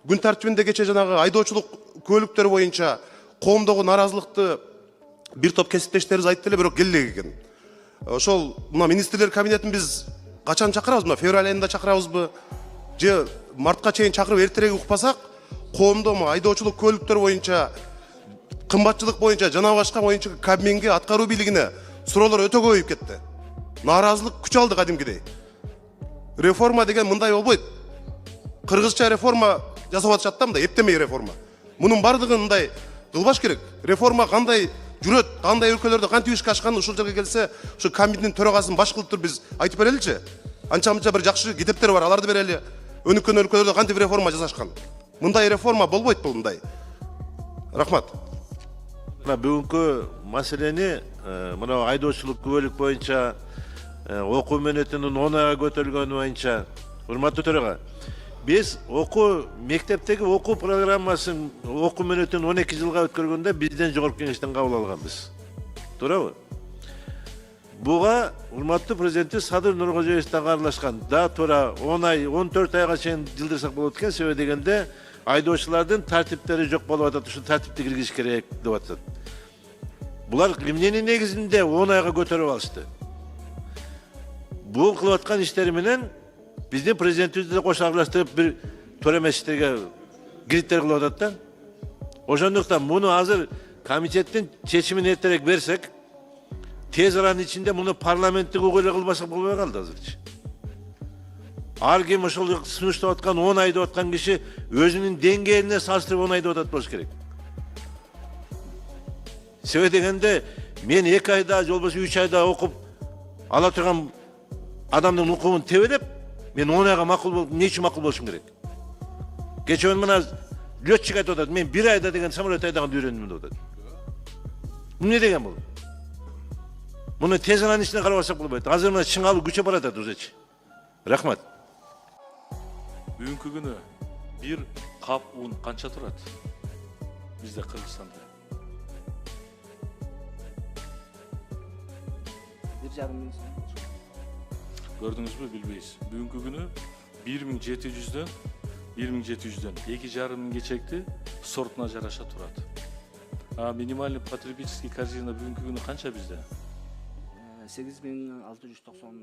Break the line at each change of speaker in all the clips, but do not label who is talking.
күн тәртібінде кече жанагы айдоочулук көлүктөр боюнча коомдогу нааразылыкты бир топ кесиптештерибиз айтты эле, бирок келбек экен. Ошол мына министрлер кабинетин биз качан чакырабыз? Мына февраль айында чакырабызбы? Же мартка чейин чакырып эртерээк укпасак, коомдо айдоочулук көлүктөр боюнча, кымбатчылык боюнча жана башка боюнча Кабминге, аткаруу бийлигине суроолор өтө көбөйүп кетти. Нааразылык күч алды кадимгидей. Реформа деген мындай болбойт. Кыргызча реформа жасап атышат да, мындай эптемей реформа. Мунун бардыгын мындай кылбаш керек. Реформа кандай жүрөт, кандай өлкөлөрдө кантип ишке ашканын ушул жерге келсе, ушу комитеттин төрагасын баш кылып туруп биз айтып береличи. Анча-мынча бир жакшы китептер бар, аларды берели. Өнүккөн өлкөлөрдө кантип реформа жасашкан. Мындай реформа болбойт бул мындай. Рахмат.
Мына бүгүнкү маселени мына айдоочулук күбөлүк боюнча окуу мөөнөтүнүн 10 айга көтөрүлгөнү боюнча, урматтуу төрага, биз мектептеги окуу программасын окуу мөөнөтүн 12 жылга өткөргөндө бизден жогорку кеңештен кабыл алганбыз. Туурабы? Буга урматтуу президенти Садыр Нуркожоевич дагы аралашкан. Да, туура 10 ай, 14 айга чейин жылдырсак болот экен, себеби дегенде айдоочулардын тартиптери жок болуп атат, ушу тартипти киргизиш керек деп атат. Булар эмненин негизинде 10 айга көтөрүп алышты. Бул кылып аткан иштери менен биздин президентибизди да кошо аралаштырып бир туура эмес иштерге кредиттер кылып атат да. Ошондуктан муну азыр комитеттин чечимин эртерээк берсек, тез аранын ичинде муну парламенттик угуу эле кылбасак болбой калды азырчы. Ар ким ошол сунуштап аткан 10 ай деп аткан киши өзүнүн деңгээлине салыштырып 10 ай деп атат болуш керек. Себеби дегенде мен 2 айда, же болбосо 3 айда окуп ала турган адамдын укугун тебелеп, мен 10 айга макул болуп, эмне үчүн макул болушум керек? Кече мына летчик айтып атат, мен 1 айда деген самолет айдаганды үйрөндүм деп атат. Эмне деген бул? Муну тез аранын ичине карабасак болбойт. Азыр мына чыңалып күчөп баратат өзүчү. Рахмат.
Бүгүнкү күнү бир кап un канча турат? Бизде Кыргызстанда.
1,5 миң сом.
Көрдүңүзбү, билбейсиз. Бүгүнкү күнү 1700дөн 2,5 миң чекти сортуна жараша турат. А минимальный потребительский корзина бүгүнкү күнү канча бизде?
8697 сом.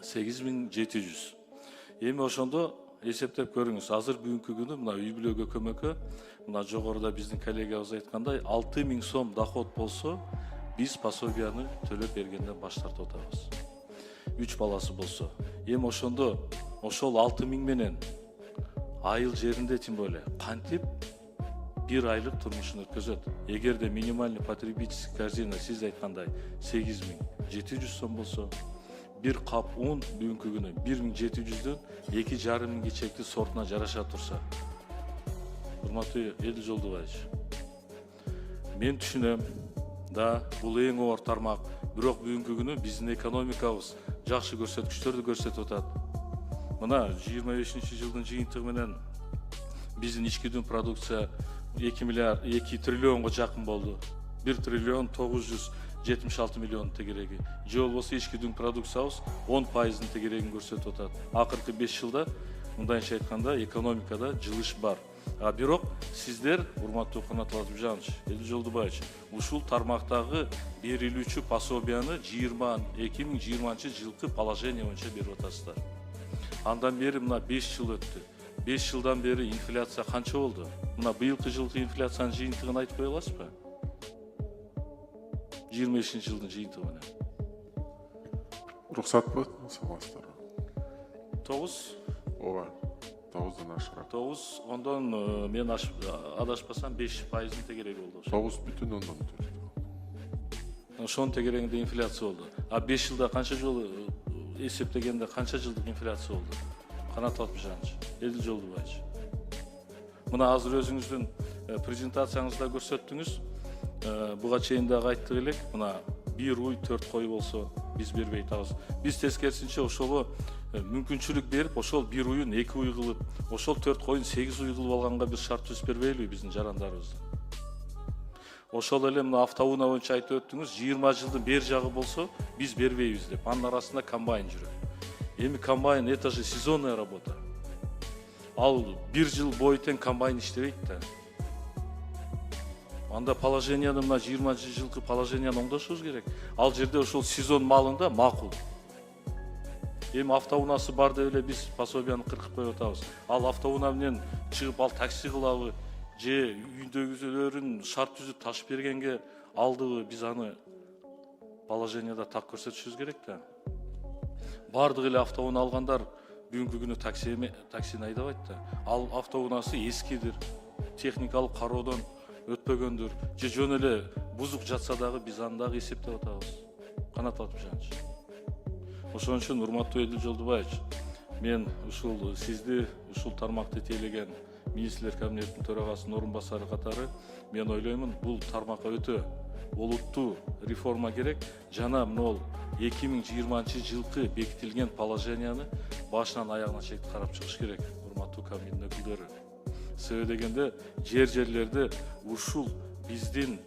8700. Эми ошондо эсептеп көрүңүз. Азыр бүгүнкү күнү мына үй бүлөгө көмөккө, мына жогоруда биздин коллегабыз айткандай 6000 сом доход болсо, биз пособияны төлөп бергенден баш тартып атабыз. 3 баласы болсо. Эми ошондо ошол 6000 менен айыл жеринде тем более кантип бир айлык турмушун өткөзөт. Эгерде минимальный потребительский корзина сиз айткандай 8700 сом болсо, бир кап un бүгүнкү күнү 1700дөн 2,5 миңге чекти сортуна жараша турса. Урматтуу Элдил Жолдубаевич, мен түшүнөм да бул эң оор тармак, бирок бүгүнкү күнү биздин экономикабыз жакшы көрсөткүчтөрдү көрсөтүп атат. Мына 25-жылдын жыйынтыгы менен биздин ички дүң продукция 2 триллионго жакын болду. 1 триллион 976 миллион тегереги. Же болбосо ички дүң продукциябыз 10% тегерегин көрсөтүп атат. Акыркы 5 жылда мындайча айтканда экономикада жылыш бар. А бирок сиздер, урматтуу Канат Латыпжанович, Элдил Жолдубаевич, ушул тармактагы берилүүчү пособияны 2020-жылкы положение боюнча берип атасыздар. Андан бери мына 5 жыл өттү. 5 жылдан бери инфляция канча болду? Мына быйылкы жылкы инфляциянын жыйынтыгын айтып кое аласызбы? 25-жылдын жыйынтыгы менен.
Рұқсатпы саластар?
9.
Ооба, 9-дан ашыраак.
9, ондон мен адашпасам 5% тегереги болду.
9,4.
Ошонун тегерегинде инфляция болду. А 5 жылда канча жолу эсептегенде канча жылдык инфляция болду? Канат Латыпжанович, Элдил Жолдубаевич. Мына азыр өзүңүздүн презентацияңызда көрсөттүңүз. Буга чейин дагы айттык элек, мына 1 уй 4 кой болсо биз бербей атабыз. Биз тескерисинче ошого мүмкүнчүлүк берип, ошол 1 уйун 2 уй кылып, ошол 4 койун 8 уй кылып алганга бир шарт түзүп бербейлиби биздин жарандарыбызды? Ошол эле мына автоунаа боюнча айтып өттүңүз, 20 жылдын бери жагы болсо биз бербейбиз деп. Анын арасында комбайн жүрөт. Эми комбайн это же сезонная работа. ал 1 жыл бою тең комбайн иштебейт да. Анда положенияны мына 20 жылкы положенияны оңдошубуз керек. Ал жерде ошол сезон малында макул. Эми автоунаасы бар деп эле биз пособияны кыркып коюп атабыз. Ал автоунаа менен чыгып ал такси кылабы же үйдөгүлөрүн шарт түзүп таш бергенге алдыбы, биз аны положенияда так көрсөтүшүбүз керек да. Бардык эле автоунаа алгандар бүгүнкү күнү таксини айдабайт да. Ал автоунаасы эскидир, техникалык кароодон өтпөгөндүр, же жөн эле бузук жатса дагы биз аны дагы эсептеп атабыз. Канат Батыржанович. Ошон үчүн урматтуу Эдил Жолдубаевич, мен ушул сизди ушул тармакты тейлеген министрлер кабинетинин төрагасынын орун басары катары мен ойлоймун, бул тармакка өтө олуттуу реформа керек. Жана мынол 2020 жылкы бекитилген положенияны башынан аягына чейин карап чыгыш керек, урматтуу кабинеттин өкүлдөрү. Себеби дегенде жерлерде ушул биздин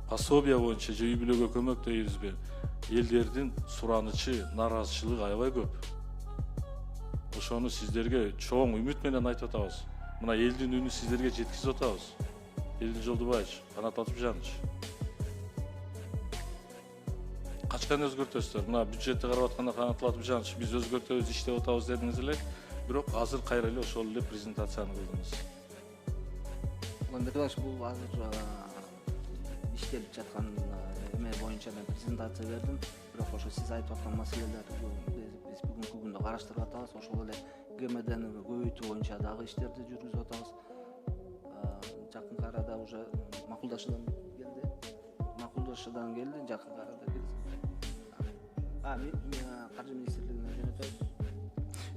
пособия боюнча же үй бүлөгө көмөк дейбизби, элдердин суранычы, наразычылыгы аябай көп. Ошону сиздерге чоң үмүт менен айтып атабыз. Мына элдин үнү сиздерге жеткизип атабыз. Эдил Жолдубаевич, Канат Батыржанович. Качкан өзгөртөсүздөр? Мына бюджетти карап атканда Канат Батыржанович, биз өзгөртөбүз, иштеп атабыз дедиңиз эле. Бирок азыр кайра эле ошол эле презентацияны кылдыңыз.
Андырбаш, бул азыр иштелип жаткан эме боюнча мен презентация бердим. Бирок ошо сиз айтып аткан маселелерди биз бүгүнкү күндө караштырып атабыз. Ошол эле ГМДни көбөйтүү боюнча дагы иштерди жүргүзүп атабыз. Жакын арада уже макулдашуудан келди. Жакын арада биз каржы министрлигине жөнөтөбүз.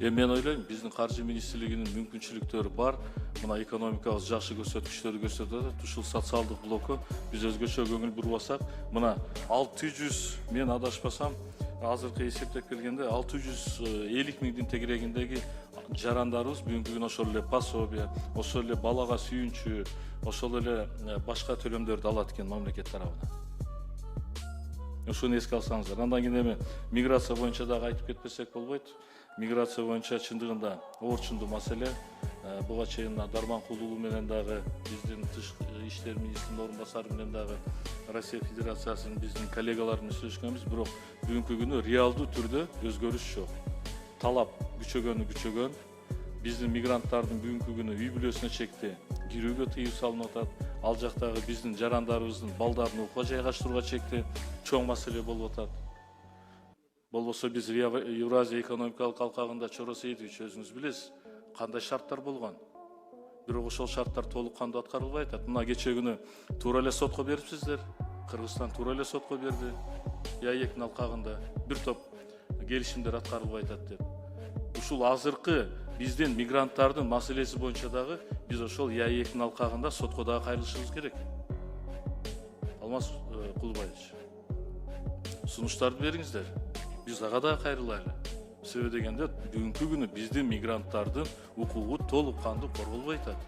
Мен ойлойм, биздин каржы министрлигинин мүмкүнчүлүктөрү бар. Мына экономикабыз жакшы көрсөткүчтөрдү көрсөтүп атат. Ушул социалдык блокко биз өзгөчө көңүл бурбасак, мына 600, мен адашпасам, азыркы эсептеп келгенде 650 миңдин тегерегиндеги жарандарыбыз бүгүнкү күнү ошол эле пособия, ошол эле балага сүйүнчү, ошол эле башка төлөмдөрдү алат экен мамлекет тарабынан. Ошону эске алсаңыздар. Андан кийин эми миграция боюнча дагы айтып кетпесек болбойт. Миграция боюнча чындыгында орчундуу маселе. Буга чейин Дарманкул уулу менен дагы биздин тышкы иштер министринин орун басары менен дагы Россия Федерациясынын биздин коллегалар менен сүйлөшкөнбүз, бирок бүгүнкү күнү реалдуу түрдө өзгөрүш жок. Талап күчөгөн, биздин мигранттардын бүгүнкү күнү үй бүлөсүнө чекти кирүүгө тыюу салынып атат. Ал жактагы биздин жарандарыбыздын балдарын окууга жайгаштырууга чекти чоң маселе болуп атат. Болбосо биз Евразия экономикалык алкагында Чоро Сейитович өзүңүз билесиз, кандай шарттар болгон. Бирок ошол шарттар толук кандуу аткарылбай атат. Мына кече күнү туура эле сотко берипсиздер. Кыргызстан туура эле сотко берди. ЯЭКтин алкагында бир топ келишимдер аткарылбай атат деп. Ушул азыркы биздин мигранттардын маселеси боюнча дагы биз ошол ЯЭКтин алкагында сотко дагы кайрылышыбыз керек. Алмаз Кулбаевич, сунуштарды бериңиздер. Биз ага дагы кайрылайлы. Себеби дегенде бүгүнкү күнү биздин мигранттардын укугу толук кандуу корголбой атат.